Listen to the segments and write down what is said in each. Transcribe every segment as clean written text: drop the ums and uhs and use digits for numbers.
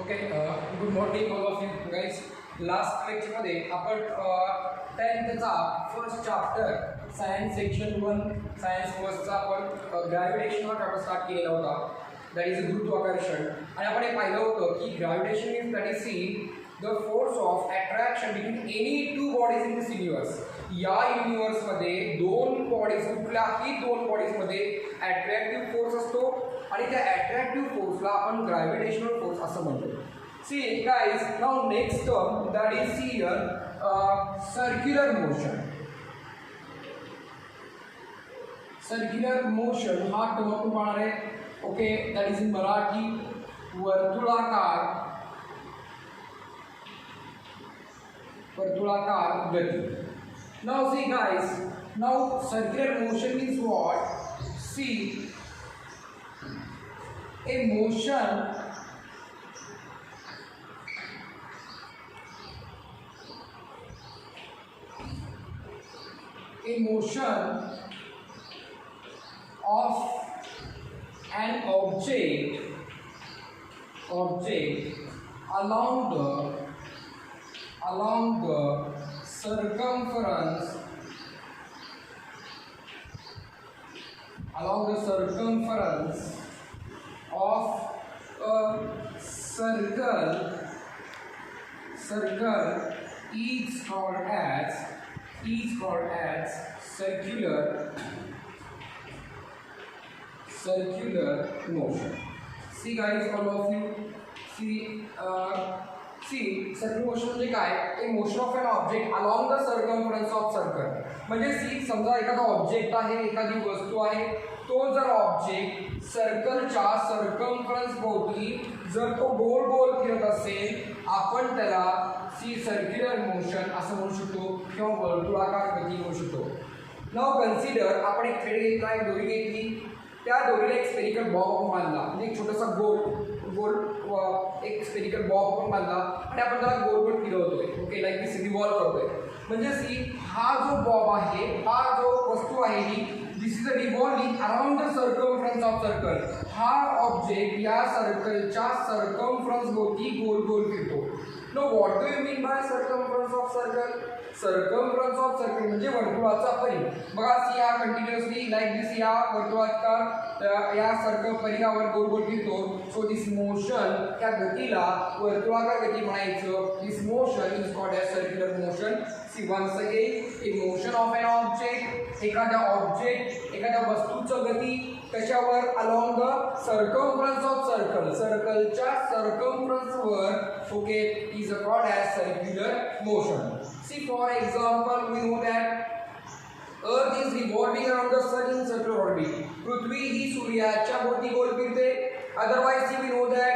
Okay good morning all of you guys. Last लेक्चरमध्ये आपण 10th first chapter science section 1 science फर्स्टचा आपण gravitation हा चॅप्टर स्टार्ट केलेला होता. दॅट इज गुरुत्वाकर्षण. आणि आपण हे पाहिलं होतं की gravitation is that is see the force of attraction between any two bodies in this universe. या युनिवर्समध्ये दोन बॉडीज, कुठल्याही दोन बॉडीजमध्ये अट्रॅक्टिव्ह फोर्स असतो आणि त्या अट्रॅक्टिव्ह फोर्सला आपण ग्रॅव्हिटेशनल फोर्स असं म्हणतो. See guys, now next term that is here circular motion. Circular motion हा टर्म आपण पाहणार आहे. Okay, that is in Marathi वर्तुळाकार गती. Now see guys, now circular motion means what? See, a motion of an object along the circumference of a circle is called as circular motion. See guys, all of you, see circular motion म्हणजे काय? A motion of an object along the circumference of circle. म्हणजे C समजा एखादा object आहे, एखादी वस्तू आहे, तो जर ऑब्जेक्ट सर्कलच्या सर्कम्फरन्स भोवती जर तो गोल गोल फिरत असेल, आपण त्याला सी सर्क्युलर मोशन असं म्हणू शकतो किंवा वर्तुळाकार गती म्हणू शकतो. नाव कन्सिडर, आपण एक थ्रेड घेतला, एक दोरी घेतली, त्या दोरीला एक स्पेरिकल बॉब आपण बांधला, म्हणजे एक छोटासा गोल एक स्पेरिकल बॉब आपण बांधला आणि आपण त्याला गोल गोल फिरवतोय. ओके, लाईक दिस रिव्हॉल्व करतोय. म्हणजे सी हा जो बॉब आहे, हा जो वस्तू आहे ही this is a revolving around the circumference of circle. हा ऑब्जेक्ट या सर्कलच्या सर्कम्फरन्स भोवती गोल गोल फिरतो. No what do you mean by circumference of circle? Circumference of circle म्हणजे वर्तुळाचा परिघ. बघा सी हा कंटिन्युअसली लाईक दिस या वर्तुळाचा या सर्कल परिघावर गोल गोल फिरतो. सो दिस मोशन, त्या गतीला वर्तुळाकार गती म्हणायचं. This motion is called as circular motion. See once again, a motion of an object, एखाद्या वस्तूचं गती कशावर? Along the circumference of circle, सर्कलच्या सर्कम्फरन्सवर. Okay, is called as circular motion. See, for example, we know that Earth is revolving around the sun in circular orbit. पृथ्वी ही सूर्याच्या भोवती गोल फिरते. Otherwise, we know that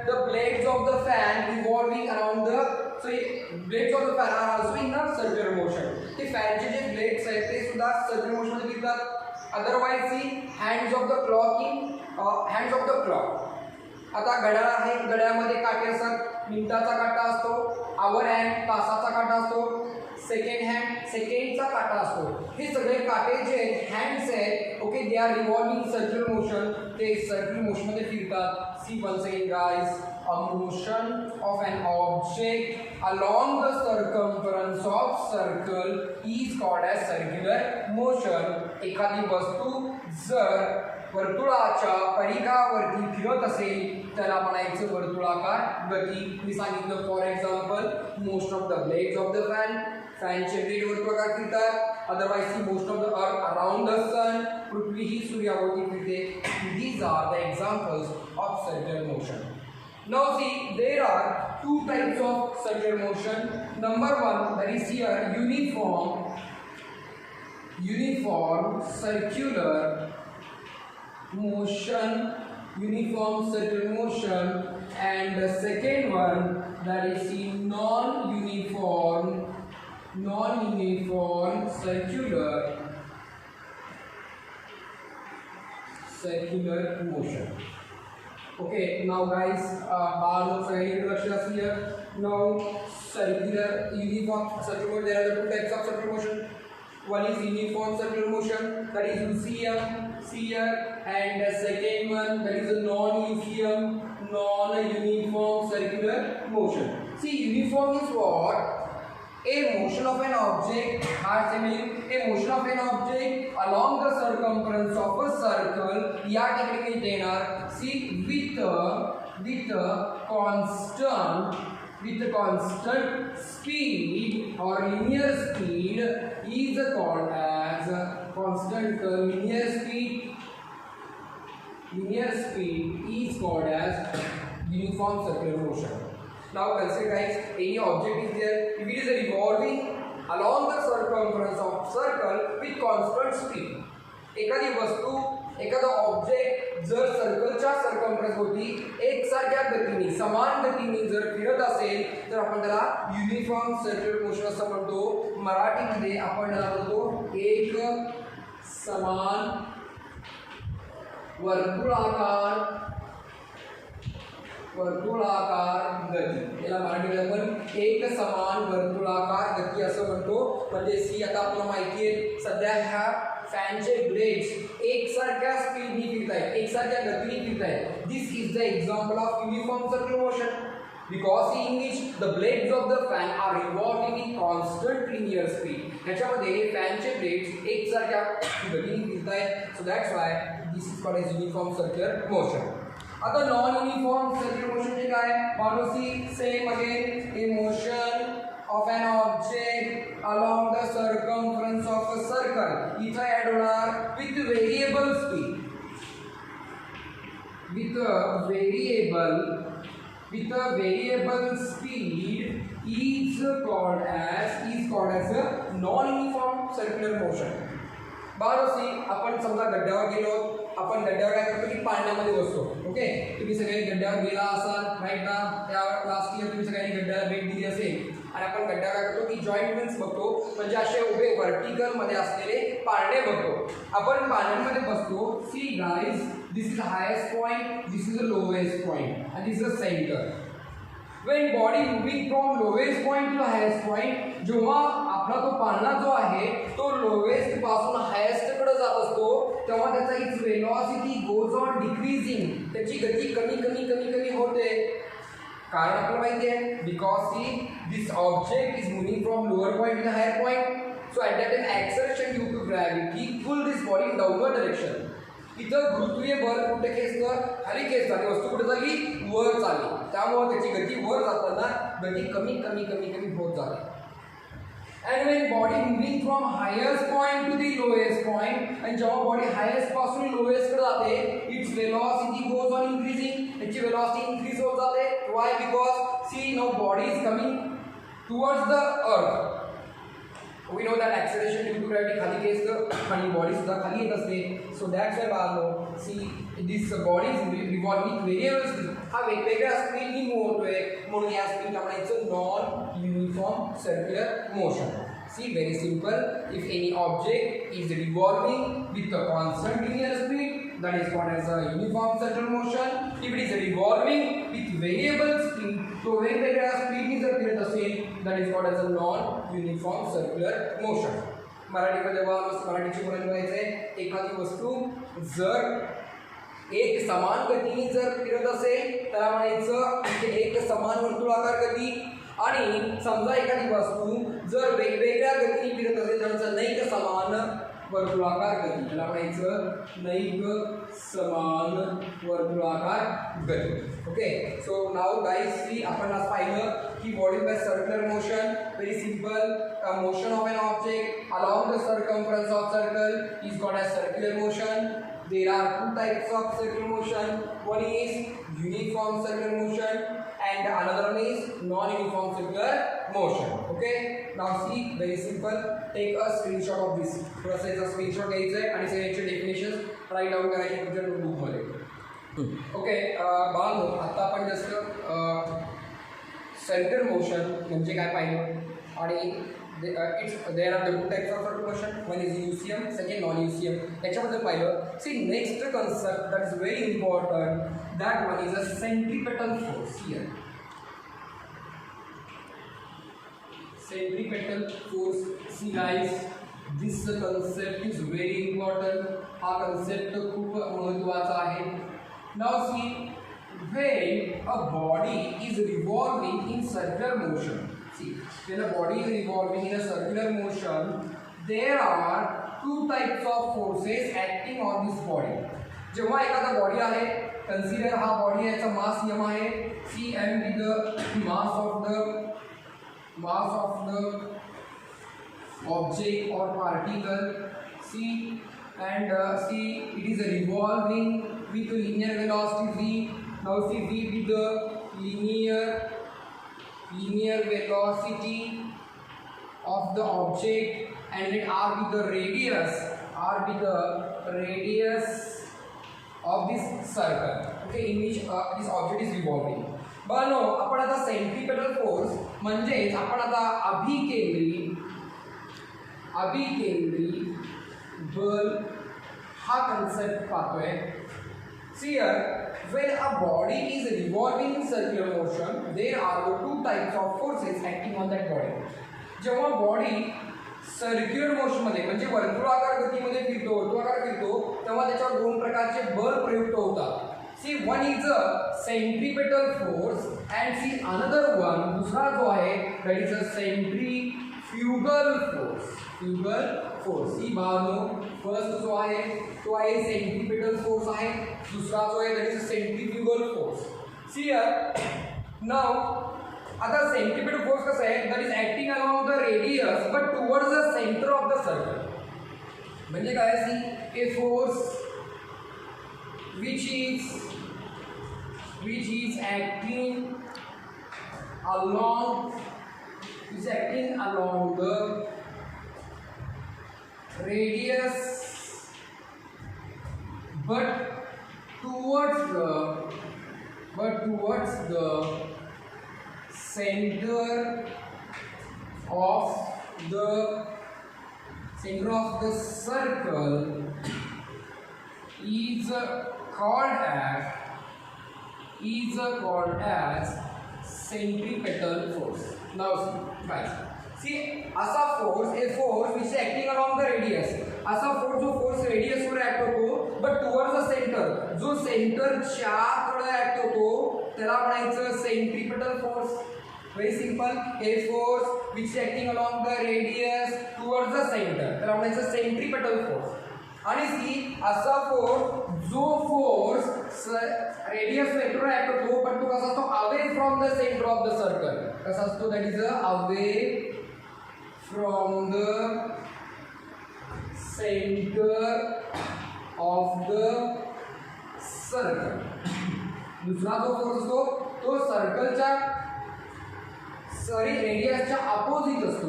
the blades of the fan revolving around the blades of the fan are also in a circular motion. ते फॅनचे जे blades आहेत ते सुद्धा circular motion मध्ये फिरतात. Otherwise, see hands of the clock. आता घड्याळ आहे, घड्याळामध्ये काटे असतात. मिनिटाचा काटा असतो, आवर हँड तासाचा काटा असतो, सेकंड हँड सेकंडचा काटा असतो. हे सगळे काटे जे हँड्स आहेत, okay, they are revolving circular motion. ते सर्क्युलर मोशन मध्ये फिरतात. See once again guys, a motion of an object along the circumference of circle is called as circular motion. एखादी वस्तू जर वर्तुळाच्या परिघावरती फिरत असेल त्याला म्हणायचं वर्तुळाकार गती. मी सांगितलं for example, motion of the blades of the फॅनचे ब्लेड वर्तुळाकार फिरतात. Otherwise see motion of the earth around the sun, पृथ्वी ही सूर्याभोवती फिरते. These are the examples of circular motion. Now see, there are two types of circular motion. Number one, that is here uniform circular motion, and the second one that is the non-uniform circular motion. Okay, now guys, here. Now circular uniform circular motion, there are the two types of circular motion. One is uniform circular motion, that is UCM, here, and the second one that is a non-uniform circular motion. See, uniform is what? A motion of an object has a motion of an object along the circumference of a circle. या ठिकाणी देणार see with constant speed or linear speed is called as constant linear speed. Linear speed is called as uniform circular motion. Now consider guys, any object is there. If it is revolving along the circumference of circle with constant speed, एखादी वस्तू एखादा object जर सर्कलच्या circumference होती एकसारख्या गतीने समान गतीने जर फिरत असेल तर आपण त्याला युनिफॉर्म सर्क्युलर मोशन असं म्हणतो. मराठीमध्ये आपण त्याला म्हणतो एक समान वर्तुळाकार गती. याला मराठीमध्ये आपण एक समान वर्तुळाकार गती असं म्हणतो. म्हणजे सी आता आपल्याला माहिती आहे सध्या ह्या फॅनचे ब्लेड्स एकसारख्या स्पीडने फिरत आहेत, एकसारख्या गतीने फिरत आहेत. This is the example of uniform circular motion because in which the blades of the fan are revolving in constant linear speed. ह्याच्यामध्ये फॅनचे ब्लेड्स एकसारख्या गतीने फिरत आहेत. So that's why this is called as uniform circular motion. आता non uniform circular motion जे काय मानोसी same again a motion of an object along the circumference of a circle. इथं ऍड होणार with variable speed. With a variable speed is called as a non-uniform circular motion. बारोसी आपण समजा गड्ड्यावर गेलो, आपण गड्ड्यावर काय करतो की पाण्यामध्ये बसतो. ओके, तुम्ही सगळे गड्ड्यावर गेला असाल राईट ना. त्या लास्ट इयर तुम्ही सगळ्यांनी गड्ड्याला भेट दिली असेल आणि आपण गड्ड्यावर काय करतो की जॉईंट व्हील्स बघतो, म्हणजे असे उभे वर्टिकल मध्ये असलेले पारणे बघतो. आपण पाण्यामध्ये बसतो. See guys, this is highest point, this is the lowest point and this is the center. When body moving from lowest point to highest point, जेव्हा आपला तो पाळणा जो आहे तो लोवेस्ट पासून हायेस्ट कडे जात असतो तेव्हा त्याचा its velocity goes on decreasing. त्याची गती कमी कमी कमी कमी होते. कारण आपल्याला माहिती आहे because this object is moving from lower point to the higher point. So at that time acceleration due to gravity pull this body in downward direction. इथं गुरुत्वीय बल कुठे खेचतं, खाली खेचतं आणि वस्तू कुठे झाली वर चालली. त्यामुळे त्याची गती वर जाताना गती कमी कमी कमी कमी होत जाते. And when body moving from highest point to the lowest point, and जेव्हा बॉडी हायेस्ट पासून लोएस्ट कडे जाते its velocity goes on increasing. its velocity increase होत जाते. Why? Because see now body is coming towards the earth. We know that acceleration due to gravity खाली खेचतं आणि body सुद्धा खाली येत असते. So that's why बाळांनो see this body is revolving variable speed. हा वेगवेगळ्या स्पीडनी मूव्ह होतोय म्हणून या स्पीडला म्हणायचं non uniform circular motion. See, very simple. If any object is revolving with a constant linear speed, that is called as a uniform circular motion. If it is revolving with variable speed, तो वेगवेगळ्या स्पीडनी जर फिरत असेल, that is called as a non-uniform circular motion. मराठीमध्ये मराठीची बोलायला म्हणायचंय एखादी वस्तू जर एक समान गतीने जर फिरत असेल त्याला म्हणायचं एक समान वर्तुळाकार गती. आणि समजा एखादी वस्तू जर वेगवेगळ्या गतीने फिरत असेल त्याचं नैक समान वर्तुळाकार गती. त्याला म्हणायचं नैक समान वर्तुळाकार गती. Okay, so now guys see आपण आज पाहिलं की what is the circular motion. Very simple. Motion of an object along the circumference of circle is called as circular motion. There are two types of circular motion. One is uniform circular motion and another one is non-uniform circular motion. Okay. Now see, very simple. Take a screenshot of this. थोड़ा सा इसका screenshot घ्यायचा आहे आणि सगळ्यांचे definitions write down करायचे तुमच्या notebook मध्ये. Okay. बाळांनो आता आपण जस्ट circular motion म्हणजे काय पाहिलं आणि there are the two types of circular motion. One is UCM, second non-UCM. याच्याबद्दल पाहिलं. See, next concept that is very important. That one is a centripetal force here. Centripetal force. See guys, this concept is very important. हा concept खूप महत्त्वाचा आहे. Now see, when a body is revolving in circular motion. See, when a body is revolving in a circular motion, there are two types of forces acting on this body. जेव्हा एखादा body आहे, consider हा body याचा मास m आहे cm with the mass of the object or particle c, and see it is revolving with linear velocity v. Now see v with the linear velocity of the object, and let r with the radius of this circle, okay, in which this object is revolving. बनो आपण आता centripetal force म्हणजेच आपण आता अभिकेंद्री बल हा concept पाहतोय. See here, when a body is revolving in circular motion, there are the two types of forces acting on that body. जेव्हा बॉडी सर्क्युलर मोशन मध्ये म्हणजे वर्तुळाकार गतीमध्ये फिरतो तेव्हा त्याच्यावर दोन प्रकारचे बल प्रयुक्त होतात. See, one is a centripetal force and see another one, दूसरा जो आहे that is a centrifugal force. See Bano, first जो आहे तो आहे centripetal force आहे, दूसरा जो आहे that is a centrifugal force. See here, now आता centripetal force कसं आहे, that is acting along the radius but towards the center of the circle. म्हणजे काय, see a force which is acting along the radius but towards the center of the circle is called as centripetal force. Now guys, see असा force which is acting along the radius, असा force radius वर act होतो but towards the center, जो सेंटरच्या कडे act होतो त्याला म्हणायचं centripetal force. Very simple, a force which is acting along the radius towards the center त्याला म्हणायचं centripetal force. आणि सी असा फोर्स रेडियस वेक्टर ऍक्ट होतो पण तो कसा असतो, away from the centre of the circle. कसा असतो, that is away from the centre of the circle. दुसरा जो फोर्स असतो तो सर्कलच्या रेडियसच्या अपोजिट असतो,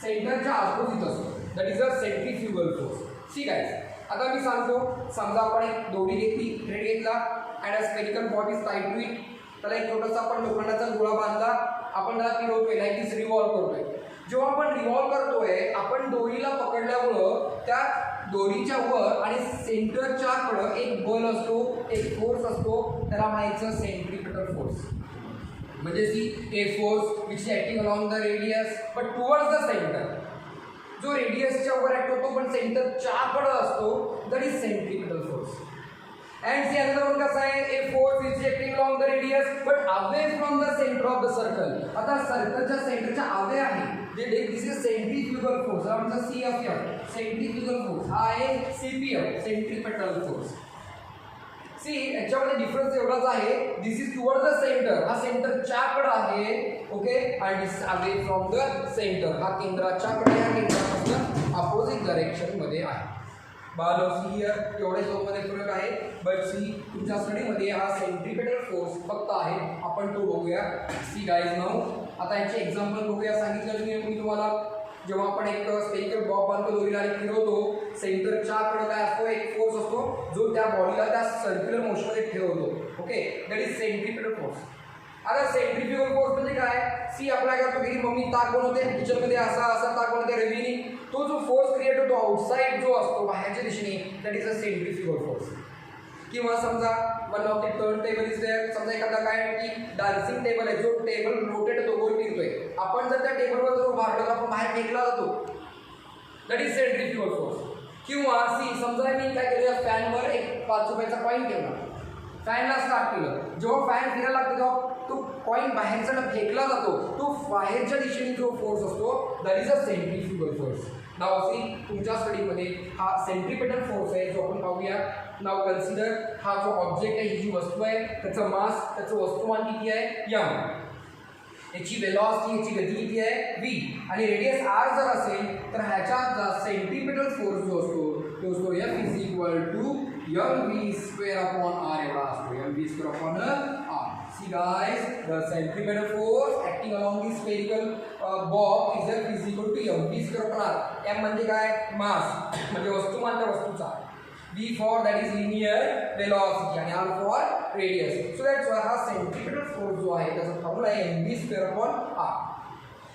सेंटरच्या अपोजिट असतो. That is a centrifugal force. ठीक आहे, आता मी सांगतो. समजा आपण एक दोरी घेतली, थ्रेड घेतला and a spherical body is tied to it. त्याला एक छोटासा आपण लोखंडाचा गोळा बांधला, आपण त्याला फिरवतोय, लाईक दिस रिव्हॉल्व करतोय. जेव्हा आपण रिव्हॉल्व करतोय आपण दोरीला पकडल्यामुळं त्या दोरीच्या वर आणि सेंटरच्या कडं एक बल असतो, एक फोर्स असतो, त्याला म्हणायचं सेंट्रिपेटल फोर्स. म्हणजे see a force which is acting along the radius but towards the centre. जो रेडियसच्या वर ऍक्ट होतो पण सेंटरच्या कडे असतो, that is centripetal force. And see another one कसा आहे, a force is acting along the radius but away from the centre of the circle. आता सर्कलच्या सेंटरच्या अवे आहे, दिस इज सेंट्रिफ्युगल फोर्स. म्हणजे CFF सेंट्रिफ्युगल फोर्स, हा आहे CPF centripetal force. C याच्यामध्ये डिफरन्स एवढाच आहे, this is toward the centre, हा सेंटरच्या कडे आहे, ओके, आणि दिस अवे फ्रॉम द सेंटर, हा केंद्राच्या कडे, हा केंद्रापासून अपोजिट डायरेक्शन मध्ये आहे. बालो सी हियर एवढे दोनमध्ये फरक आहे. बट सी तुमच्या स्टडीमध्ये हा सेंट्रिपेटल फोर्स फक्त आहे, आपण तो बघूया. सी गाईज नाऊ आता याचे एक्झाम्पल बघूया. सांगितलं मी तुम्हाला, जेव्हा आपण एक स्पेरिकल बॉब बांधतो दोरीला आणि फिरवतो, सेंटरच्या कडे काय असतो, एक फोर्स असतो जो त्या बॉडीला त्या सर्क्युलर मोशनमध्ये ठेवतो, okay, that is centripetal force. आता सेंट्रिफ्युगल फोर्स म्हणजे काय, सी आपल्या करतो की मम्मी ताक बनवते किचनमध्ये, असा ताक बनवते रवीनी, तो जो फोर्स क्रिएट होतो आउटसाइड जो असतो बाहेरच्या दिशेने, that is a centrifugal force. किंवा समजा one of the turn table is there, समजा एखादा काय की डान्सिंग टेबल आहे, जो टेबल रोटेट होतो, गोल फिरतोय, आपण जर त्या टेबलवर जर उभा राहिलो तर आपण बाहेर फेकला जातो, दॅट इज सेंट्रिफ्युगल फोर्स. किंवा सी समजा मी काय केलं, फॅनवर एक 5 रुपयाचा कॉईन ठेवला, फॅनला स्टार्ट केलं, जेव्हा फॅन फिरायला लागतो तेव्हा तो कॉइन बाहेरचा फेकला जातो, तो बाहेरच्या दिशेने जो फोर्स असतो that is a centrifugal force. नाव सी तुमच्या स्टडीमध्ये हा सेंट्रीपेटल फोर्स आहे जो आपण पाहूया. नाव कन्सिडर हा जो ऑब्जेक्ट आहे, ही जी वस्तू आहे त्याचं मास, त्याचं वस्तुमान किती आहे m, याची वेलॉसिटी, याची गती किती आहे v, आणि रेडियस r जर असेल तर ह्याचा सेंट्रीपेटल फोर्स जो असतो तो असतो F is equal to mv square upon r एवढा असतो, mv square upon r. See guys, the centripetal force acting along the spherical bob is F is equal to mv square upon r. m म्हणजे काय, मास म्हणजे वस्तुमान त्या वस्तूचा, v for that is linear velocity आणि r for radius. So that's why हा centripetal force जो आहे त्याचा फॉर्म्युला आहे mv square upon r.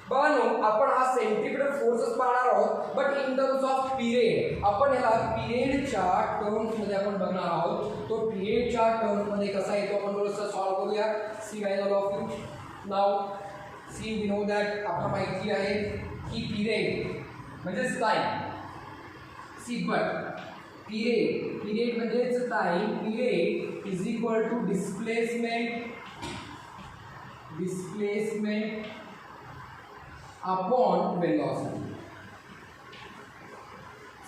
Bano आपण हा सेंट्रीपेटल फोर्सेस पाहणार आहोत, but in terms off period. आपण याला पिरियडच्या टर्म्स मध्ये आपण बघणार आहोत. तो पिरियडच्या टर्म्स मध्ये कसा येतो आपण थोडंसं सॉल्व करूया. See guys all of you, now see we know that आपल्याला माहिती आहे की पिरियड म्हणजे टाइम. सी बट पिरियड म्हणजेच time, period is equal to displacement upon velocity.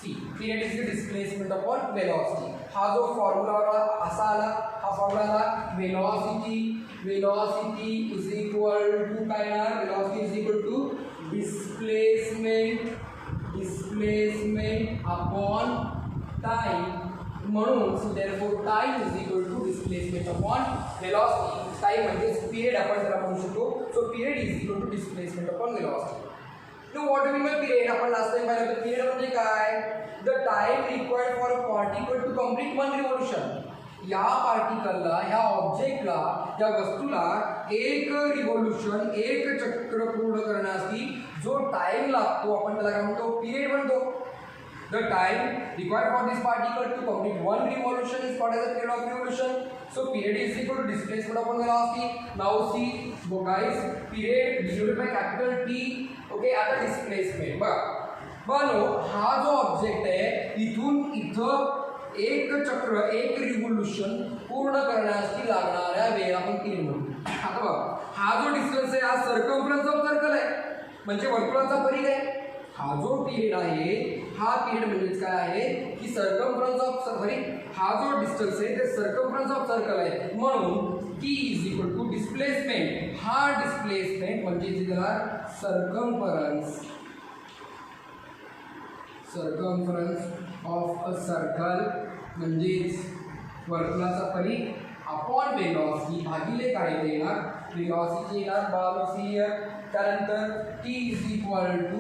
See, period is the displacement upon velocity. हा जो formula असा आला, हा formula velocity is equal to काय येणार, velocity is equal to displacement upon time. म्हणून so therefore time is equal to displacement upon velocity. Time म्हणजे period आपण त्याला म्हणू शकतो. So period is equal to displacement upon velocity. No what do mean by period, आपण last time पाहिलं तर पिरियड म्हणजे काय, the time required for a particle to complete one revolution. या पार्टिकलला, ह्या ऑब्जेक्टला, या वस्तूला एक रिव्होल्यूशन, एक चक्र पूर्ण करण्यासाठी जो टाइम लागतो आपण त्याला काय म्हणतो, पिरियड म्हणतो. The time required for this particle to complete one revolution is called as a period of revolution. So period is equal to displacement upon velocity. Now see, guys, period denoted by capital T. Okay, आता displacement. बनो हा जो object आहे इथून इथं एक चक्र, एक रिव्होल्यूशन पूर्ण करण्यासाठी लागणाऱ्या वेळ आपण पिरियड म्हणतो. आता बघा, हा जो डिस्टन्स आहे हा सर्कम्फरन्स ऑफ सर्कल आहे, म्हणजे वर्तुळाचा परिघ आहे. हा जो पिरियड आहे, हा पिरियड म्हणजे काय आहे की सर्कम्फरन्स ऑफ सॉरी, हा जो डिस्टन्स आहे ते सर्कम्फरन्स ऑफ सर्कल आहे. म्हणून T is equal to displacement. हा डिस्प्लेसमेंट म्हणजे त्याला सर्कम्फरन्स ऑफ अ सर्कल म्हणजेच वर्तुळाचा परिघ अपॉन वेलॉसिटी भागिले काय येणार, वेलॉसिटी येणार बालोसी. त्यानंतर T is equal to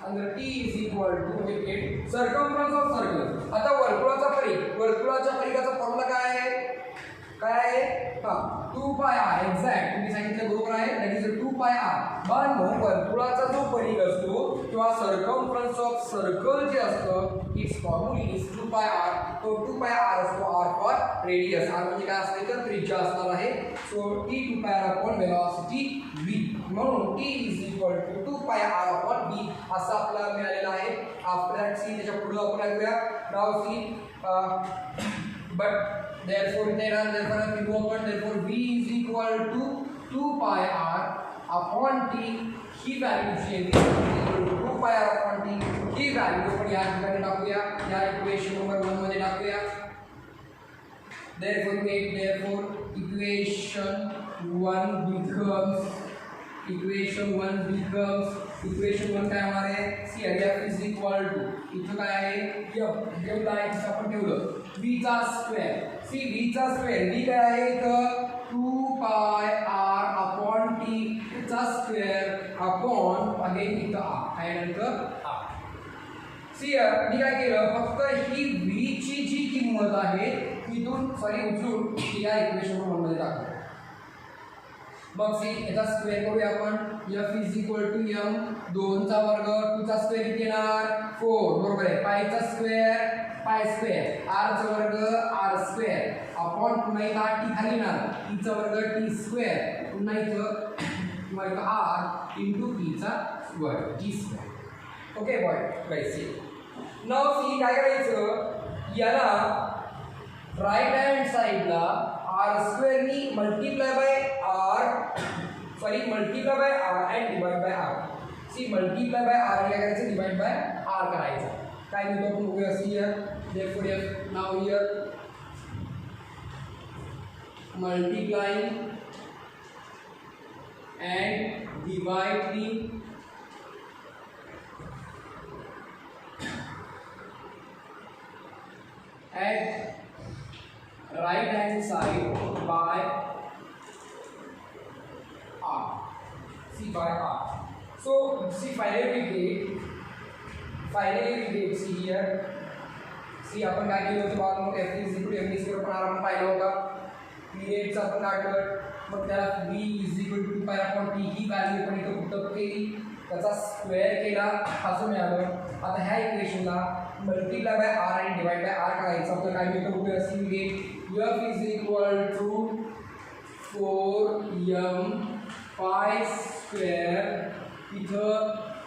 under T is equal to circumference of circle. आता वर्तुळाचा परिघ, वर्तुळाच्या परिघाचा फॉर्म्युला काय आहे, हा 2 पाय r. एक्झॅक्ट तुम्ही सांगितलं बरोबर आहे, दॅट इज 2 पाय r. बानो वर्तुळाचा जो परिघ असतो किंवा सर्कम्फरन्स ऑफ सर्कल जे असतं इट्स फॉर्म्युला इज 2 पाय r. तो 2 पाय r असतो, r फॉर रेडियस. r म्हणजे काय असते तर त्रिज्या असणार आहे. सो T 2 पाय r अपॉन वेलोसिटी v. म्हणून T इज इक्वल टू 2 पाय r अपॉन v असं आपल्याला मिळालेलं आहे. आफ्टर दॅट सी त्याच्या पुढे आपण ऐकूया. Now see but therefore v is equal to 2 pi r upon t. He value जी आहे 2 pi r upon t. ही व्हॅल्यू आपण या ठिकाणी टाकूया, या इक्वेशन नंबर 1 मध्ये टाकूया. therefore equation 1 becomes इक्वेशन 1 काय होणार आहे, see F is equal to इथं काय आहे F ला x आपण ठेवलं v चा स्क्वेअर. सी v चा स्क्वेअर, v काय आहे इथं 2 पाय r अपॉन t चा स्क्वेअर अपॉन अगेन इथं r आहे नंतर r. सी मी काय केलं, फक्त ही v ची जी किंमत आहे इथून उचलून या इक्वेशन 1 मध्ये टाकतो. मग सी याचा स्क्वेअर करूया आपण. F is equal to m 2 चा वर्ग 2 चा स्क्वेअर किती येणार 4 बरोबर आहे. पाय चा स्क्वेअर पाय स्क्वेअर, r चा वर्ग r स्क्वेअर अपॉन पुन्हा इथं t खाली येणार t चा वर्ग t स्क्वेअर पुन्हा इथं r इंटू t चा वर्ग t square. Okay boy guys. Now see काय करायचं, याला राईट हँड साईडला आर स्क्वेअरनी multiply by R and divide by R. See multiply by R काय करायचं, डिवाइड बाय आर करायचं. काय लिहितो आपण बघूया. See here therefore yes now here multiplying and dividing at right hand side by r. See by r. So see finally we get see here. See आपण काय केलं होतं बाबा, मग f is equal to m² पण आपण पाहिलं होतं. पीरियडचं आपण काढलं, मग त्याला v is equal to 2π/t ही व्हॅल्यू पण इथं पुटअप केली, त्याचा स्क्वेअर केला, असं मिळालं. आता ह्या इक्वेशनला मल्टिप्लाय बाय आर आणि डिवाइड बाय आर करायचं. आपलं काय मिळतं बघूया. See we get f is equal to 4m² इथं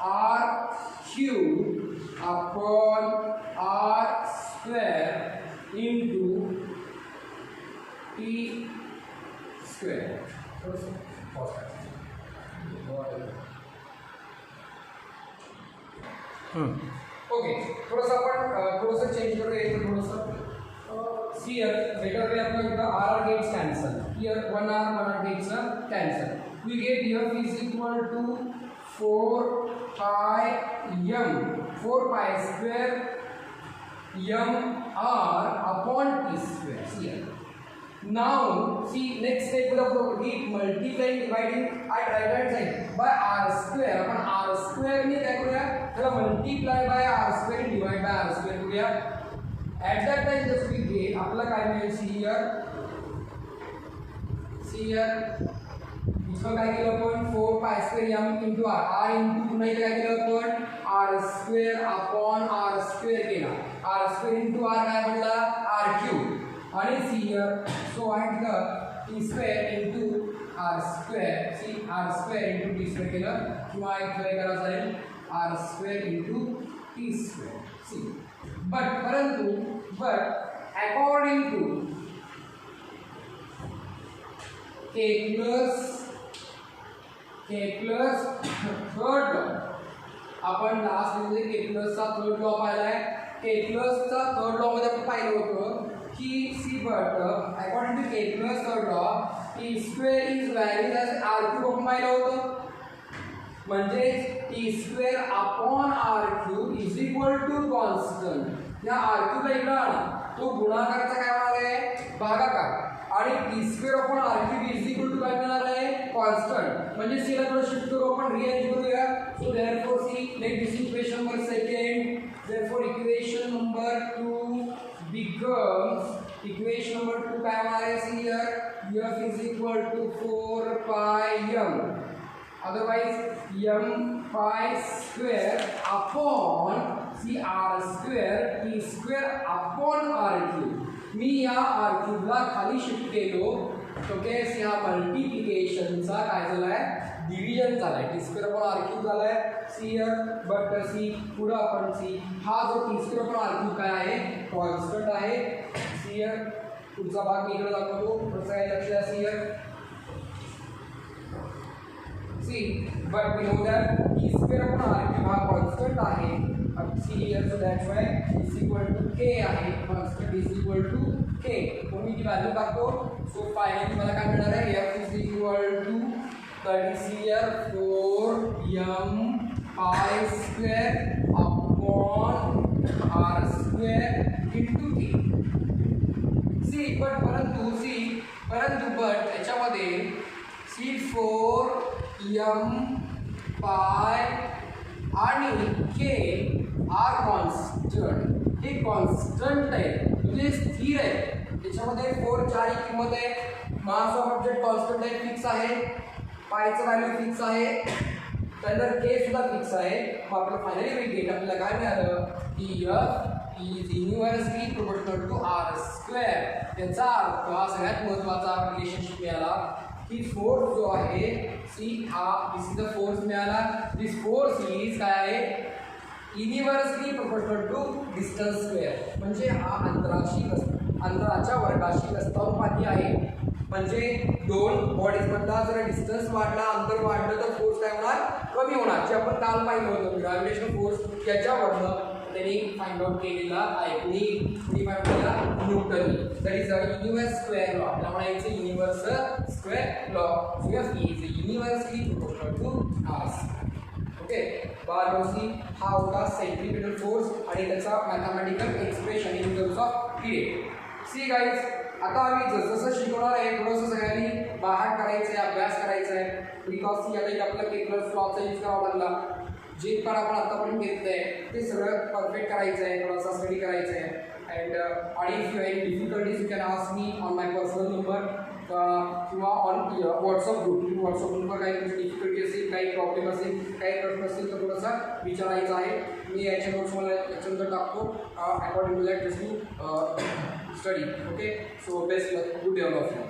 r³ upon r² into t². Okay, थोडंसं आपण थोडंसं चेंज करूया इथं थोडंसं. हियर बेटर वे आपण इथं r gets cancel. Here 1r gets cancel. We get f is equal to 4π² mr upon t². See now see next step will be multiplying dividing at right hand side by r². आपण r² ने काय करूया, त्याला multiply by r² and divide by r² करूया. at that time just we get आपला काय मिळेल. see here इथं काय केलं आपण 4π² m into r into पुन्हा इथे काय केलं आपण r² upon r² केला. r² into r काय बनला r³. आणि सी हियर सो आणि t² into r². C r² into t² केलं, किंवा इथं काय करायचं आहे r² into t². See but according to k plus third law, आपण लास्ट मध्ये k plus चा थर्ड लॉ पाहिलाय. k plus चा थर्ड लॉ मध्ये आपण पाहिलं होतं की see but according to k plus third law t² is varies as r³ आपण पाहिलं होतं. म्हणजे t² upon r³ is equal to constant. या r³ ला इकडे आणा, तो गुणाकाराचा काय होणार आहे, भागाकार. आणि t² upon r³ is equal to काय मिळणार आहे, कॉन्स्टंट. म्हणजे सी ला थोडं शिफ्ट करू, आपण रिअरेंज करूया. So therefore see let this equation number second. Therefore equation number 2 becomes equation number 2 काय होणार आहे. See here f is equal to 4πm otherwise m² upon see r² t² upon r³. मी या r³ ला खाली shift केलो, तो केस या मल्टिप्लिकेशनचा काय झालाय, डिव्हिजन झालाय. t² upon r³ झालाय. सी हियर बट सी पुढे आपण सी हा जो t² upon r³ काय आहे, कॉन्स्टंट आहे. सी हियर पुढचा भाग मी इकडे दाखवतो, पुढचा काय लक्ष द्या. See here see but we know that t² upon r³ हा कॉन्स्टंट आहे. see here so that's why is equal to k आहे, constant is equal to k. तो मी ती व्हॅल्यू टाकतो. सो फायनली मला काय मिळणार आहे, f is equal to 30 here 4m π² upon r² into t. See परंतु याच्यामध्ये सी 4m π आणि k आर कॉन्स्टंट, हे कॉन्स्टंट आहे म्हणजे स्थिर आहे. त्याच्यामध्ये 4 4 ही किंमत आहे. मास ऑफ ऑब्जेक्ट कॉन्स्टंट आहे, फिक्स आहे. पायचं व्हॅल्यू फिक्स आहे, त्यानंतर के सुद्धा फिक्स आहे. मग आपलं फायनली वेट गेट आपल्याला काय मिळालं की f is inversely proportional to r². याचा अर्थ हा सगळ्यात महत्त्वाचा रिलेशनशिप मिळाला की फोर्स जो आहे सी हा दिस इज द फोर्स मिळाला. दिस फोर्स इज काय आहे, universally proportional to distance square, म्हणजे हा अंतराच्या वर्गाशी व्यस्तानुपाती आहे. म्हणजे दोन बॉडीज मधला जर डिस्टन्स वाढला, अंतर वाढलं तर फोर्स काय होणार, कमी होणार. जे आपण काल पाहिलं होतं ग्रॅव्हिटेशनल फोर्स याच्यावरनं त्यांनी फाइंड आउट केलेला आहे. कुणी फाइंड केला, न्यूटननी. That is a universe square law. त्यामुळे it's a universal square law. So yes, is a universally proportional to mass. Okay, बारनोसी हा होता सेंट्रिपिटल फोर्स आणि त्याचा mathematical expression in terms of period. See guys, आता आम्ही जसं शिकवणार आहे थोडंसं सगळ्यांनी बाहेर करायचं आहे, अभ्यास करायचा आहे. बिकॉज सी आता एक आपल्याला केपलर लॉचा यूज करावा लागला. जे पण आपण आतापर्यंत घेतलं आहे ते सगळं परफेक्ट करायचं आहे, थोडासा स्टडी करायचं आहे. आणि if you have any difficulties you can ask me on my personal number किंवा ऑन व्हॉट्सअप ग्रुप. व्हॉट्सअप ग्रुपवर काही तुमची डिफिकल्टी असेल, काही प्रॉब्लेम असेल, काही प्रश्न असतील तर थोडासा विचारायचा आहे. मी याच्या नोट्स मला याच्यानंतर टाकतो according to that just to study. Okay, so best luck, good day all of you.